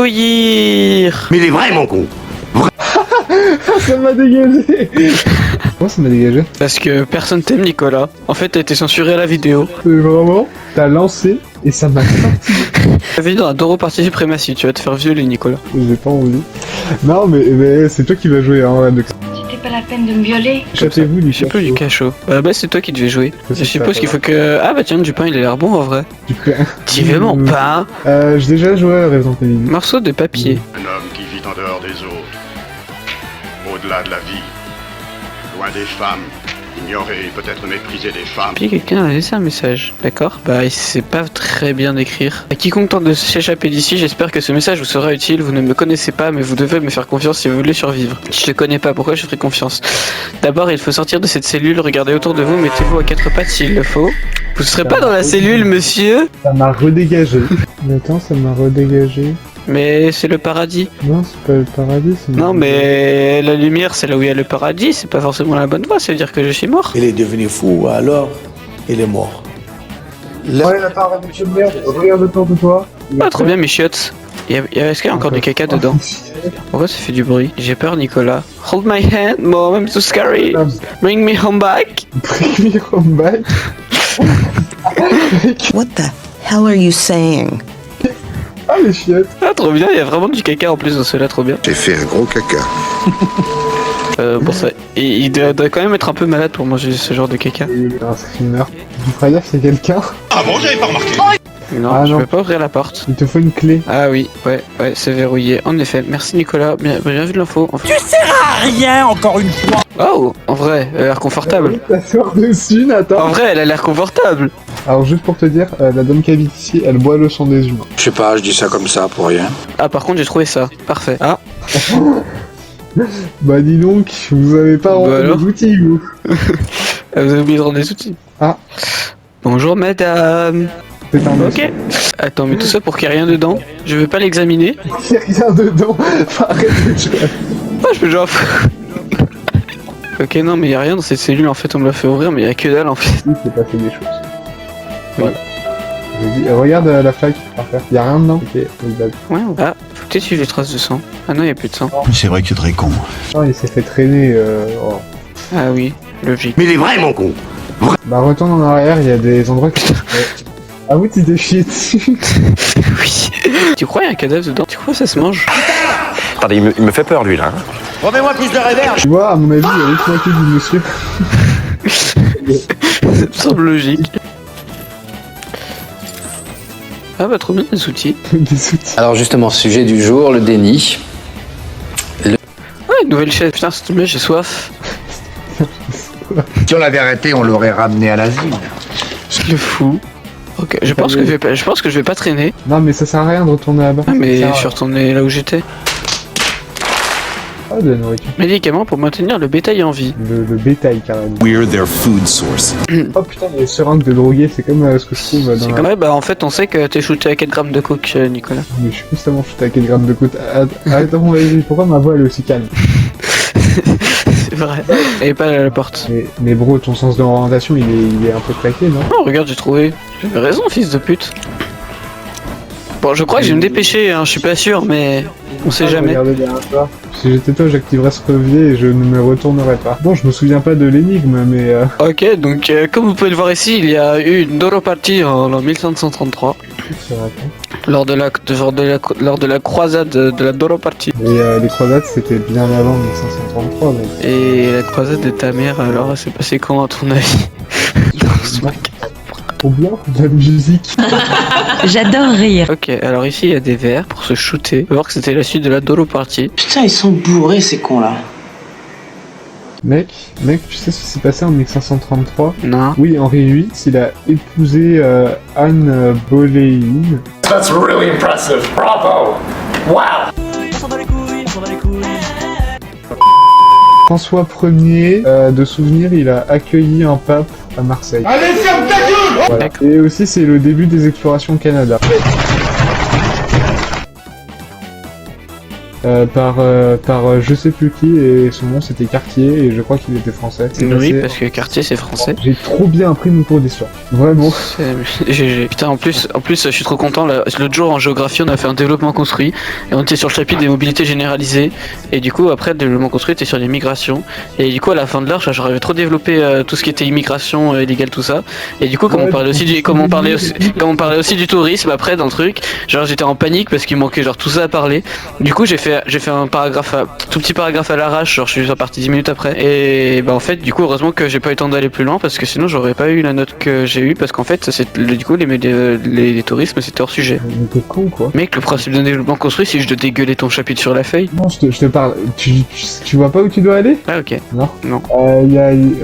accueillir. Mais il est vraiment con. Ça m'a dégagé. Pourquoi ça m'a dégagé? Parce que personne t'aime, Nicolas. En fait, t'as été censuré à la vidéo. Vraiment, t'as lancé et ça m'a sorti. La vidéo dans la Doro Party Supremacy, tu vas te faire violer, Nicolas. J'ai pas envie. Non, mais c'est toi qui vas jouer, hein, Alex. C'était pas la peine de me violer. Échappez-vous du Je sais pas du cachot. Bah c'est toi qui devais jouer. Je suppose qu'il faut que... Ah bah tiens, du pain il a l'air bon en vrai. Tu veux mon pain? J'ai déjà joué à Resident Evil. Morceau de papier. Un homme qui vit en dehors des autres, au-delà de la vie, loin des femmes, ignorer, peut-être mépriser des femmes. Puis quelqu'un a laissé un message, d'accord? Bah il sait pas très bien écrire. À quiconque tente de s'échapper d'ici, j'espère que ce message vous sera utile. Vous ne me connaissez pas, mais vous devez me faire confiance si vous voulez survivre. Je te connais pas, pourquoi je ferai confiance? D'abord, il faut sortir de cette cellule, regardez autour de vous, mettez-vous à quatre pattes s'il le faut. Vous serez pas dans la cellule, monsieur? Ça m'a redégagé. Mais attends, ça m'a redégagé. Mais c'est le paradis. Non, c'est pas le paradis. Non, mais la lumière, c'est là où il y a le paradis, c'est pas forcément la bonne voie, ça veut dire que je suis mort. Il est devenu fou, alors il est mort. Ouais, la part avec une merde, regarde autour de toi. Ah, trop bien mes chiottes. Est-ce qu'il y a encore du caca dedans? Pourquoi ça fait du bruit? J'ai peur, Nicolas. Hold my hand, mom, I'm so scary. Bring me home back. Bring me home back. What the hell are you saying? Ah, les chiottes. Ah, trop bien, il y a vraiment du caca en plus dans cela, trop bien. J'ai fait un gros caca. Bon, ça. Il doit quand même être un peu malade pour manger ce genre de caca. Un screamer. Tu feras dire que c'est quelqu'un? Ah bon, j'avais pas remarqué. Non, Ah, je non. peux pas ouvrir la porte. Il te faut une clé. Ah oui, ouais, c'est verrouillé. En effet, merci Nicolas, bien vu de l'info. Tu sers à rien encore une fois. Oh, en vrai, elle a l'air confortable. T'asseoir dessus, Nathan. En vrai, elle a l'air confortable. Alors, juste pour te dire, la dame qui habite ici, elle boit le sang des humains. Je sais pas, je dis ça comme ça pour rien. Ah, par contre, j'ai trouvé ça. Parfait. Ah, Bah, dis donc, vous avez pas rendu alors les outils, vous. vous avez oublié de rendre des outils. Ah. Bonjour madame. C'est un Ok. Attends, mais tout ça pour qu'il n'y ait rien dedans. Je veux pas l'examiner. Il y a rien dedans. Arrête de jouer. Ah, je peux genre. Ok, non, mais il y a rien dans cette cellule en fait. On me l'a fait ouvrir, mais il y a que dalle en fait. Il s'est passé des choses. Oui. Voilà. Regarde la flaque par terre. Il y a rien dedans. Ok, exact. Ouais. Ah, faut peut-être suivre les traces de sang. Ah non, il y a plus de sang. C'est vrai que c'est très con. Oh, il s'est fait traîner. Oh. Ah oui, logique. Mais il est vraiment con. Bah, retourne en arrière, il y a des endroits qui sont... Ah oui, tu t'es chié dessus. Oui. Tu crois qu'il y a un cadavre dedans? Tu crois que ça se mange? Attendez, il me fait peur lui là. Remets-moi plus de réverb. Tu vois, à mon avis, il y a les moitié du monsieur. Ça me semble logique. Ah bah trop bien les outils. Des outils. Alors justement, sujet du jour, le déni. Ouais, une nouvelle chaise. Putain, c'est bien, j'ai soif. Si on l'avait arrêté, on l'aurait ramené à l'asile. Le fou. Ok, je pense que je vais pas traîner. Non, mais ça sert à rien de retourner là-bas. Ah mais Ça sert je suis retourné là où j'étais. à... Ah, de la nourriture. Médicaments pour maintenir le bétail en vie. Le bétail, carrément. We're their food source. Oh putain, les seringues de drogués, c'est comme ce que je trouve dans C'est la... comme ouais, bah en fait on sait que t'es shooté à 4 grammes de coke, Nicolas. Mais je suis constamment shooté à 4 grammes de côte. Arrête, pourquoi ma voix elle est aussi calme? C'est vrai. Et pas à la porte. Mais bro, ton sens de l'orientation, il est un peu claqué, non? Oh regarde, j'ai trouvé. J'avais raison, fils de pute. Bon, je crois que je vais me dépêcher, hein, je suis pas sûr, mais on sait jamais. Regardez derrière toi. Si j'étais toi, j'activerais ce levier et je ne me retournerais pas. Bon, je me souviens pas de l'énigme, mais... Ok, donc comme vous pouvez le voir ici, il y a eu une Doro Party en 1533. Lors de la croisade de la Doro Party. Et les croisades, c'était bien avant 1533, mec. Et la croisade de ta mère, alors c'est passé quand à ton avis? Dans ce mec. Trop bien, de la musique. J'adore rire. Ok, alors ici il y a des verres pour se shooter. On va voir que c'était la suite de la Doro Party. Putain, ils sont bourrés ces cons là. Mec, tu sais ce qui s'est passé en 1533? Non. Oui, Henri VIII, il a épousé Anne Boleyn. That's really impressive. Bravo. Wow. François Ier, de souvenir, il a accueilli un pape à Marseille. Allez, ferme ta gueule. Voilà. Et aussi, c'est le début des explorations au Canada. par je sais plus qui, et son nom c'était Cartier, et je crois qu'il était français. Oui, parce que Cartier c'est français. J'ai trop bien appris mon cours d'histoire. Vraiment. GG. Putain, en plus, je suis trop content. L'autre jour en géographie, on a fait un développement construit et on était sur le chapitre des mobilités généralisées. Et du coup, après le développement construit, était sur les migrations. Et du coup, à la fin de l'heure, j'aurais trop développé tout ce qui était immigration illégale, tout ça. Et du coup, comme on parlait aussi du tourisme après dans le truc, genre j'étais en panique parce qu'il manquait genre tout ça à parler. Du coup, j'ai fait un paragraphe, tout petit paragraphe à l'arrache. Genre, je suis parti 10 minutes après. Et bah en fait, du coup, heureusement que j'ai pas eu le temps d'aller plus loin parce que sinon, j'aurais pas eu la note que j'ai eu parce qu'en fait, du coup, les tourismes, c'était hors sujet. Mais t'es con, quoi. Mec, le principe d'un développement construit, c'est juste de dégueuler ton chapitre sur la feuille. Non, je te parle. Tu vois pas où tu dois aller? Ah, ok. Non. Non.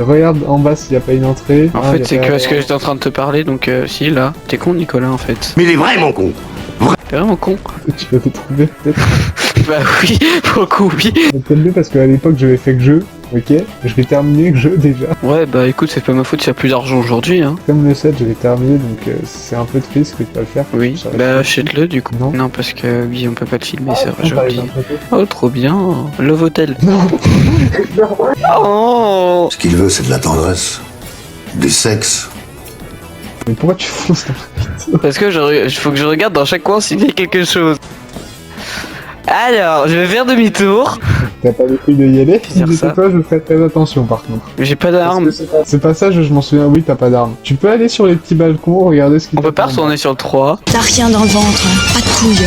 Regarde en bas s'il y a pas une entrée. En fait, c'est que parce que j'étais en train de te parler, donc si, là. T'es con, Nicolas, en fait. Mais il est vraiment con. T'es vraiment con. Tu vas te trouver, peut-être. Bah oui, beaucoup, oui. Peut-être parce qu'à l'époque, j'avais fait que jeu. Ok, je vais terminer le jeu déjà. Ouais, bah écoute, c'est pas ma faute s'il y a plus d'argent aujourd'hui, hein. Comme le 7, je vais terminer, donc c'est un peu triste que tu vas le faire. Oui, bah achète-le du coup. Non, parce que oui, on peut pas te filmer, c'est vrai, j'ai oublié. Oh, trop bien. Love Hotel. Non. Oh. Ce qu'il veut, c'est de la tendresse, du sexe. Mais pourquoi tu fonces dans Parce que faut que je regarde dans chaque coin s'il y a quelque chose. Alors, je vais faire demi-tour. T'as pas les couilles de y aller? Si Dire j'étais ça. toi, je ferais très attention par contre. J'ai pas d'armes. C'est pas ça, je m'en souviens, oui, t'as pas d'armes. Tu peux aller sur les petits balcons, regarder ce qui On peut pas retourner sur le 3. T'as rien dans le ventre, pas de couilles.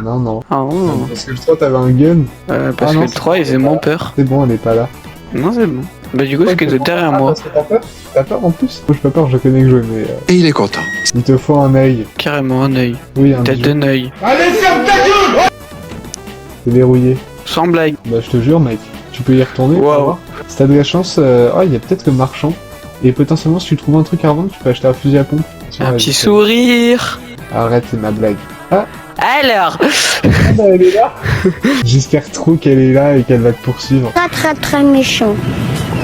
Non, non. Ah non. Parce que le 3, t'avais un gun. Parce Ah que non, le 3 il faisait moins peur. C'est bon, elle est pas là. Non, c'est bon. Bah du coup, c'est que de derrière moi. Parce que t'as peur? T'as peur en plus? Moi, j'ai pas peur, je connais que jouer, mais Et il est content. il te faut un œil. Carrément un œil. Oui, un Tête bijou. d'un œil. C'est verrouillé. Sans blague. Bah, je te jure, mec. Tu peux y retourner. Wow. pour voir. Si t'as de la chance, il y a peut-être le marchand. Et potentiellement, si tu trouves un truc à revendre, tu peux acheter un fusil à pompe. Tiens, Un vas-y, petit fais. sourire. Arrête, c'est ma blague. Ah, Alors. bah, elle est là. J'espère trop qu'elle est là et qu'elle va te poursuivre. Pas très très méchant.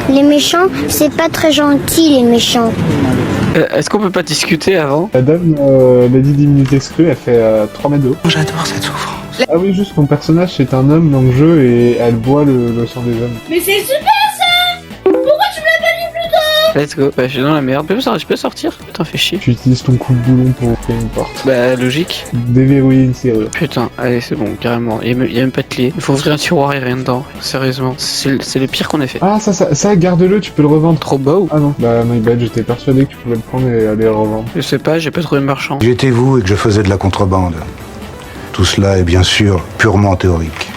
Les méchants, c'est pas très gentil les méchants. Est-ce qu'on peut pas discuter avant? La dame m'a dit 10 minutes exclue, elle fait 3 mètres de haut. J'adore cette souffrance. Ah oui, juste ton personnage c'est un homme dans le jeu et elle boit le sang des hommes. Mais c'est super ça! Pourquoi tu me l'as pas dit plus tôt? Let's go. Bah, je suis dans la merde. Je peux sortir? Putain, fais chier. Tu utilises ton coup de boulon pour ouvrir une porte. Bah, logique. Déverrouiller une serrure. Putain, allez, c'est bon, carrément. Il y a même pas de clé. Il faut ouvrir un tiroir et rien dedans. Sérieusement. C'est le pire qu'on ait fait. Ah ça garde-le, tu peux le revendre. Trop beau. Ah non, bah my bad, j'étais persuadé que tu pouvais le prendre et aller le revendre. Je sais pas, j'ai pas trouvé le marchand. J'étais vous et que je faisais de la contrebande. Tout cela est bien sûr purement théorique.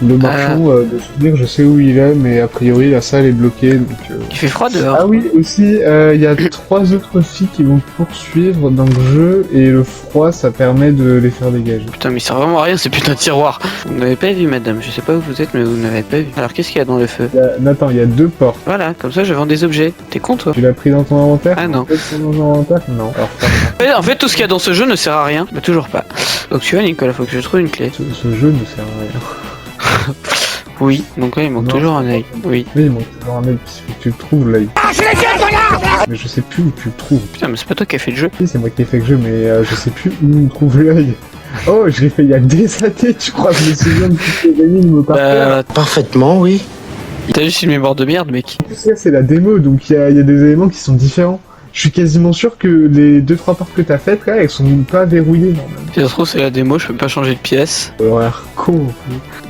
Le marchand de souvenir, je sais où il est, mais a priori la salle est bloquée donc... Il fait froid dehors. Ah oui, aussi, il y a 3 autres filles qui vont poursuivre dans le jeu et le froid ça permet de les faire dégager. Putain, mais il sert vraiment à rien, c'est putain de tiroir. Vous n'avez pas vu, madame. Je sais pas où vous êtes, mais vous n'avez pas vu. Alors, qu'est-ce qu'il y a dans le feu? Nathan, il y a 2 portes. Voilà, comme ça je vends des objets. T'es con, toi? Tu l'as pris dans ton inventaire? Ah non. Tu l'as pris dans ton inventaire? Non. Alors, ferme-la. En fait, tout ce qu'il y a dans ce jeu ne sert à rien. Bah, toujours pas. Donc, tu vois, Nicolas, faut que je trouve une clé. Ce jeu ne sert à rien. Oui, donc là, il manque Non. toujours un œil. Oui. Oui, il manque toujours un œil, il faut que tu le trouves l'œil. Mais je sais plus où tu le trouves. Putain, mais c'est pas toi qui as fait le jeu. Oui, c'est moi qui ai fait le jeu, mais je sais plus où on trouve l'œil. Oh, je l'ai fait il y a des années, tu crois, je me souviens de toutes les énigmes par cœur. Parfaitement, oui. T'as juste une mémoire de merde, mec. En plus, là, c'est la démo, donc il y a des éléments qui sont différents. Je suis quasiment sûr que les 2-3 portes que t'as faites, là, elles sont pas verrouillées, normalement. Si ça se trouve, c'est la démo, je peux pas changer de pièce. Horaire con.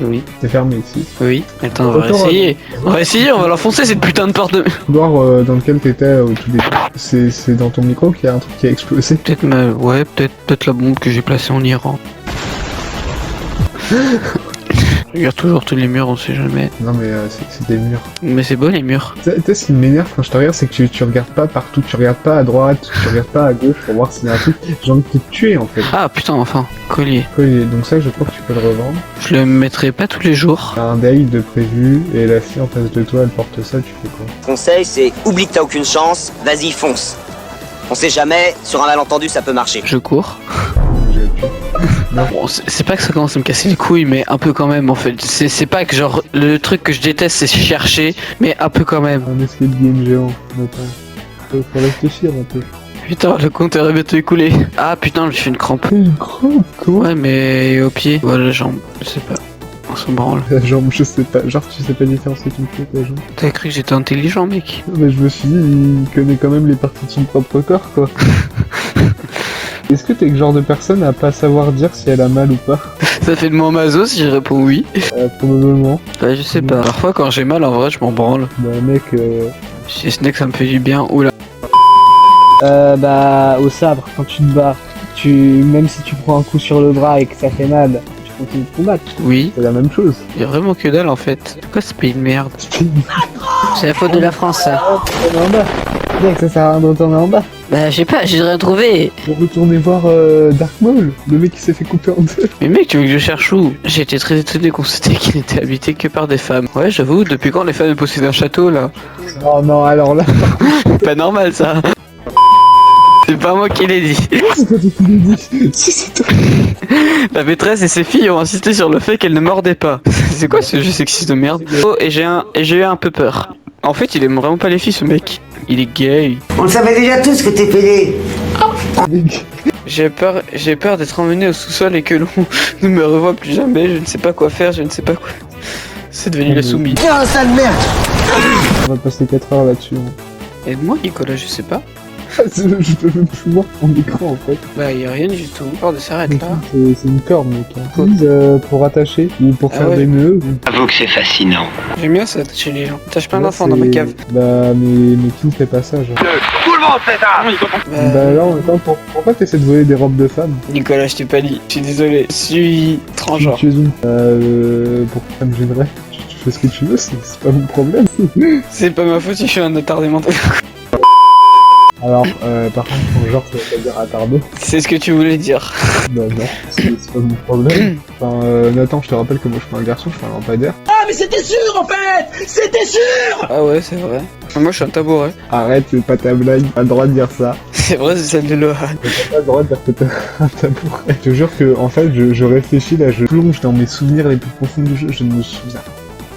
Oui. C'est fermé ici. Oui. Attends, on va essayer. On va essayer, on va l'enfoncer cette putain de porte de... Le couloir dans lequel t'étais au tout début. C'est dans ton micro qu'il y a un truc qui a explosé. Peut-être peut-être la bombe que j'ai placée en Iran. Je regarde toujours tous les murs, on sait jamais. Non mais c'est des murs. Mais c'est beau les murs. Tu sais, ce qui m'énerve quand je te regarde, c'est que tu regardes pas partout, tu regardes pas à droite, tu regardes pas à gauche pour voir s'il y a un truc. J'ai envie de te tuer en fait. Ah putain, enfin, collier. Donc ça, je crois que tu peux le revendre. Je le mettrai pas tous les jours. T'as un date de prévu et la fille en face de toi, elle porte ça, tu fais quoi? Conseil, c'est oublie que t'as aucune chance, vas-y, fonce. On sait jamais, sur un malentendu, ça peut marcher. Je cours. Bon, c'est pas que ça commence à me casser les couilles, mais un peu quand même en fait. C'est pas que genre le truc que je déteste c'est chercher, mais un peu quand même. Un escape game géant, attends. Faut réfléchir un peu. Putain, le compteur est bientôt écoulé. Ah putain, je fais une crampe. Une crampe, comment? Ouais, mais au pied. Ou à la jambe, je sais pas. On s'en branle. La jambe, je sais pas. Genre, tu sais pas différencier ton pied et ta jambe. T'as cru que j'étais intelligent, mec? Mais je me suis dit, il connaît quand même les parties de son propre corps, quoi. Est-ce que t'es le genre de personne à pas savoir dire si elle a mal ou pas? Ça fait de moi maso si je réponds oui. Probablement. Bah, je sais pas. Parfois, quand j'ai mal, en vrai, je m'en branle. Bah, mec, Si ce n'est que ça me fait du bien. Oula. Bah, au sabre, quand tu te bats, même si tu prends un coup sur le bras et que ça fait mal, tu continues de combattre. Oui. c'est la même chose. Y'a vraiment que dalle en fait. Pourquoi ce pays de merde? C'est la faute de la France, ça. Retourner en bas. Mec, ça sert à rien de retourner en bas. Bah, je sais pas, j'ai rien trouvé. Pour retourner voir Dark Maul, le mec qui s'est fait couper en deux. Mais mec, tu veux que je cherche où? J'ai été très étonné de constater qu'il n'était habité que par des femmes. Ouais, j'avoue, depuis quand les femmes possèdent un château là? Oh non, alors là. Pas normal ça. C'est pas moi qui l'ai dit. C'est toi qui l'ai dit. Si, c'est toi. La maîtresse et ses filles ont insisté sur le fait qu'elle ne mordait pas. C'est quoi ce jeu sexiste de merde? Oh, et j'ai eu un peu peur. En fait, il aime vraiment pas les filles ce mec. Il est gay. On le savait déjà tous que t'es pédé. J'ai peur d'être emmené au sous-sol et que l'on ne me revoie plus jamais. Je ne sais pas quoi faire, je ne sais pas quoi. C'est devenu la soumise. Viens, sale merde. On va passer 4 heures là-dessus. Aide-moi, Nicolas, je sais pas. Je peux même plus voir ton écran en fait. Bah, y a rien du tout. Corde s'arrête là. C'est une corde, mec. Pour attacher ou pour faire des nœuds. Avoue que c'est fascinant. J'aime bien ça, attacher les gens. Attache plein d'enfants dans ma cave. Bah, mais qui ne fait pas ça, genre? Tout le monde fait ça. Bah, là, en même temps, pourquoi t'essaies de voler des robes de femmes? Nicolas, je t'ai pas dit. Je suis désolé. Je suis transgenre. Tu es une. Pourquoi ça me gênerait? Tu fais ce que tu veux, c'est pas mon problème. C'est pas ma faute si je suis un attardé mental. Alors, par contre, ton genre, ça veut pas dire attardé. C'est ce que tu voulais dire. Bah non, c'est pas mon problème. Enfin, Nathan, je te rappelle que moi je suis un garçon, je suis un lampadaire. Ah, mais c'était sûr en fait. C'était sûr. Ah ouais, c'est vrai. Moi, je suis un tabouret. Arrête, c'est pas ta blague, t'as le droit de dire ça. C'est vrai, c'est celle de Lohan. T'as pas le droit de dire que t'es un tabouret. Je te jure que, en fait, je réfléchis là, je plonge dans mes souvenirs les plus profonds du jeu, je ne me souviens.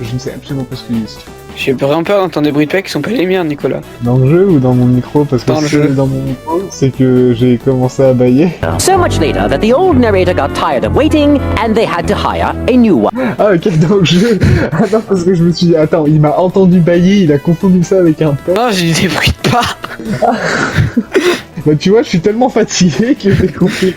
Je ne sais absolument pas ce qu'il dit. J'ai vraiment peur d'entendre des bruits de pas qui sont pas les miens, Nicolas. Dans le jeu ou dans mon micro? Parce que dans si c'est dans mon micro, c'est que j'ai commencé à bailler. So much later that the old narrator got tired of waiting and they had to hire a new one. Ah ok, dans le jeu. Attends, parce que je me suis dit, attends, il m'a entendu bailler, il a confondu ça avec un peur. Non, j'ai dit des bruits de pas. Bah tu vois, je suis tellement fatigué que j'ai compris.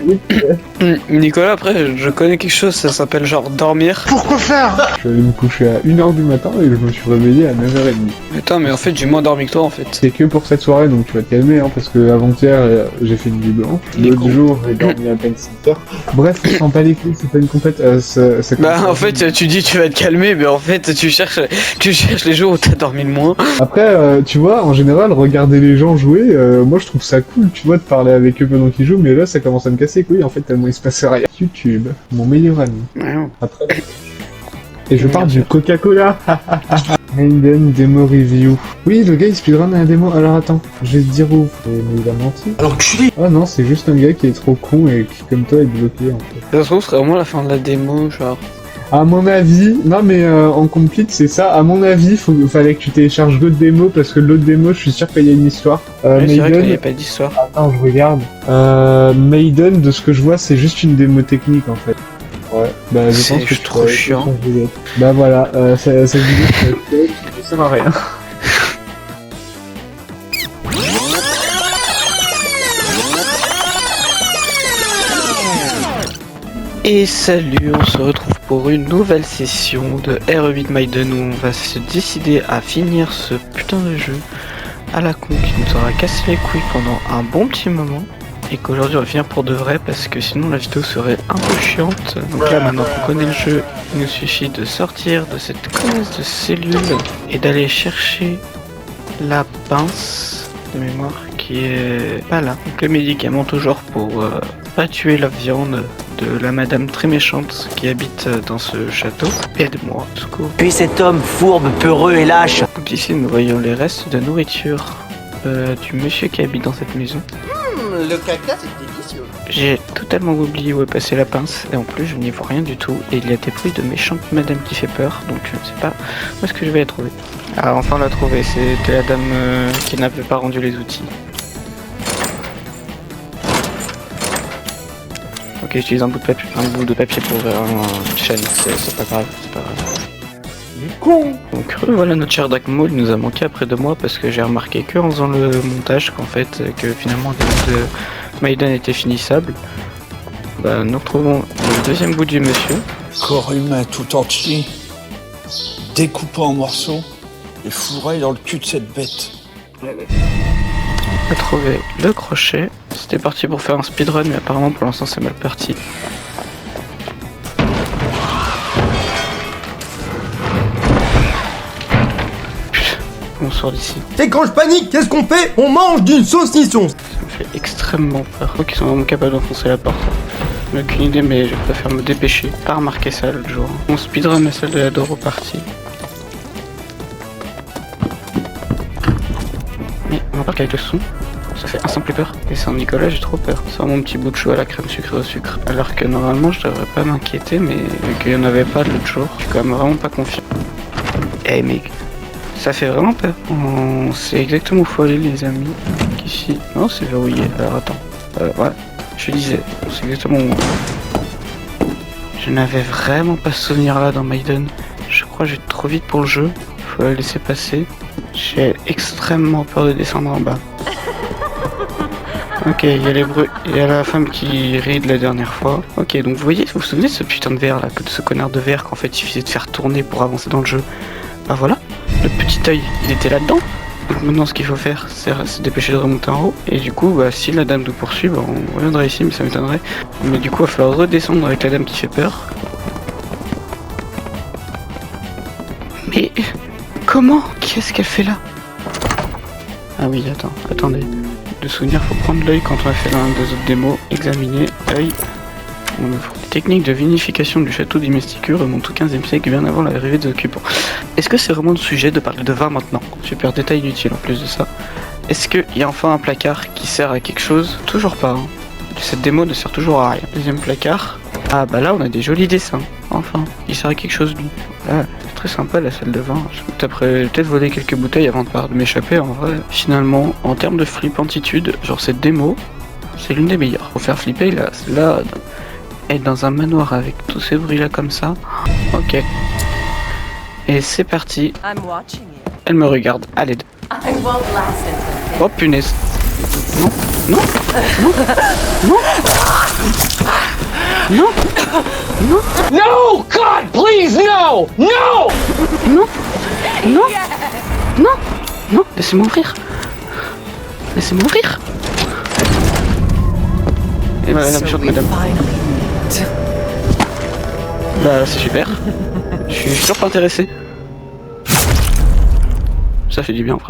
Nicolas, après, je connais quelque chose, ça s'appelle genre dormir. Pourquoi faire? Je suis allé me coucher à 1h du matin et je me suis réveillé à 9h30. Attends, mais en fait, j'ai moins dormi que toi, en fait. C'est que pour cette soirée, donc tu vas te calmer, hein, parce que avant-hier, j'ai fait une nuit blanche. L'autre jour, j'ai dormi à peine 6 heures. Bref, je sens pas les couilles, c'est pas une compète. Bah, en fait, tu dis tu vas te calmer, mais en fait, tu cherches les jours où t'as dormi le moins. Après, tu vois, en général, regarder les gens jouer, moi je trouve ça cool, tu vois, de parler avec eux pendant qu'ils jouent, mais là, ça commence à me casser les couilles, en fait, tellement il se passe rien. YouTube, mon meilleur ami. Ouais. Après. Et je parle du Coca-Cola. Maiden Demo Review. Oui, le gars il speedrun à la démo. Alors attends, je vais te dire où. Mais il a menti. Alors tu Ah non, c'est juste un gars qui est trop con et qui, comme toi, est bloqué en fait. Ça se trouve, ce serait vraiment la fin de la démo, genre. À mon avis, non mais en complete c'est ça, à mon avis, fallait que tu télécharges l'autre démo parce que l'autre démo, je suis sûr qu'il y a une histoire. Ouais, c'est vrai qu'il n'y Maiden... a pas d'histoire. Attends, je regarde. Maiden, de ce que je vois, c'est juste une démo technique en fait. Ouais, bah je pense que c'est trop chiant. Bah voilà, cette vidéo, ça sert à rien. Et salut, on se retrouve pour une nouvelle session de R8 Maiden où on va se décider à finir ce putain de jeu à la con qui nous aura cassé les couilles pendant un bon petit moment. Et qu'aujourd'hui on va finir pour de vrai parce que sinon la vidéo serait un peu chiante. Donc là maintenant qu'on connaît le jeu, il nous suffit de sortir de cette connasse de cellule et d'aller chercher la pince de mémoire qui est pas là. Donc le médicament toujours pour pas tuer la viande de la madame très méchante qui habite dans ce château. Aide-moi, secours. Puis cet homme fourbe, peureux et lâche. Donc ici nous voyons les restes de nourriture du monsieur qui habite dans cette maison. Le caca c'est délicieux. J'ai totalement oublié où est passée la pince et en plus je n'y vois rien du tout et il y a des bruits de méchante madame qui fait peur donc je ne sais pas où est-ce que je vais la trouver. Ah enfin la trouver, c'était la dame qui n'avait pas rendu les outils. Ok, j'utilise un bout de papier pour ouvrir une chaîne, c'est pas grave, c'est pas grave. Il est con. Donc voilà, notre cher Dark Maul nous a manqué après 2 mois parce que j'ai remarqué que en faisant le montage qu'en fait, que finalement le de Maiden était finissable. Bah, nous retrouvons le deuxième bout du monsieur. Corps humain tout entier, découpé en morceaux et fourré dans le cul de cette bête. On a trouvé le crochet. C'était parti pour faire un speedrun, mais apparemment pour l'instant c'est mal parti. Putain, on sort d'ici. Et quand je panique, qu'est-ce qu'on fait? On mange d'une saucisson. Ça me fait extrêmement peur. Je crois qu'ils sont vraiment capables d'enfoncer la porte. Je n'ai aucune idée, mais je préfère me dépêcher. Pas remarquer ça l'autre jour. On speedrun la salle de la Doro partie. Mais on va voir qu'avec le son, ça fait instant plus peur. Et sans Nicolas, j'ai trop peur. C'est mon petit bout de chou à la crème sucrée au sucre. Alors que normalement, je devrais pas m'inquiéter, mais vu qu'il n'y en avait pas l'autre jour, je suis quand même vraiment pas confiant. Eh mec, ça fait vraiment peur. On sait exactement où faut aller, les amis. Ici. Non, c'est verrouillé. Alors attends. Ouais, je disais, on sait exactement où. Je n'avais vraiment pas ce souvenir là dans Maiden. Je crois que j'ai trop vite pour le jeu. Faut la laisser passer. J'ai extrêmement peur de descendre en bas. Ok, il y a les bruits, il y a la femme qui rit de la dernière fois. Ok, donc vous voyez, vous vous souvenez de ce putain de verre là, de ce connard de verre qu'en fait il suffisait de faire tourner pour avancer dans le jeu. Bah voilà, le petit œil, il était là-dedans. Donc maintenant ce qu'il faut faire, c'est se dépêcher de remonter en haut. Et du coup, bah, si la dame nous poursuit, bah, on reviendra ici, mais ça m'étonnerait. Mais du coup, il va falloir redescendre avec la dame qui fait peur. Mais comment? Qu'est-ce qu'elle fait là? Ah oui, attendez. De souvenir, faut prendre l'œil quand on a fait l'un des autres démos. Examiner, œil. On ouvre. Les techniques de vinification du château d'Imesticu remontent au 15e siècle, bien avant l'arrivée des occupants. Est-ce que c'est vraiment le sujet de parler de vin maintenant? Super détail inutile en plus de ça. Est-ce qu'il y a enfin un placard qui sert à quelque chose? Toujours pas. Hein. Cette démo ne sert toujours à rien. Deuxième placard. Ah bah là on a des jolis dessins. Enfin, il sert à quelque chose lui. Ah, c'est très sympa la salle de vin. Je vais peut-être voler quelques bouteilles avant de m'échapper en vrai. Finalement, en termes de flippantitude, genre cette démo, c'est l'une des meilleures. Pour faire flipper là, être dans un manoir avec tous ces bruits là comme ça. Ok. Et c'est parti. Elle me regarde. Allez. Oh punaise. Non. Non. Non. Non. Non. Non. No! God, please, no! No! Non. Non. Non. Non. Laissez-moi ouvrir. Laissez-moi ouvrir. Et voilà la méchante madame. Bah c'est super. Je suis toujours pas intéressé. Ça fait du bien.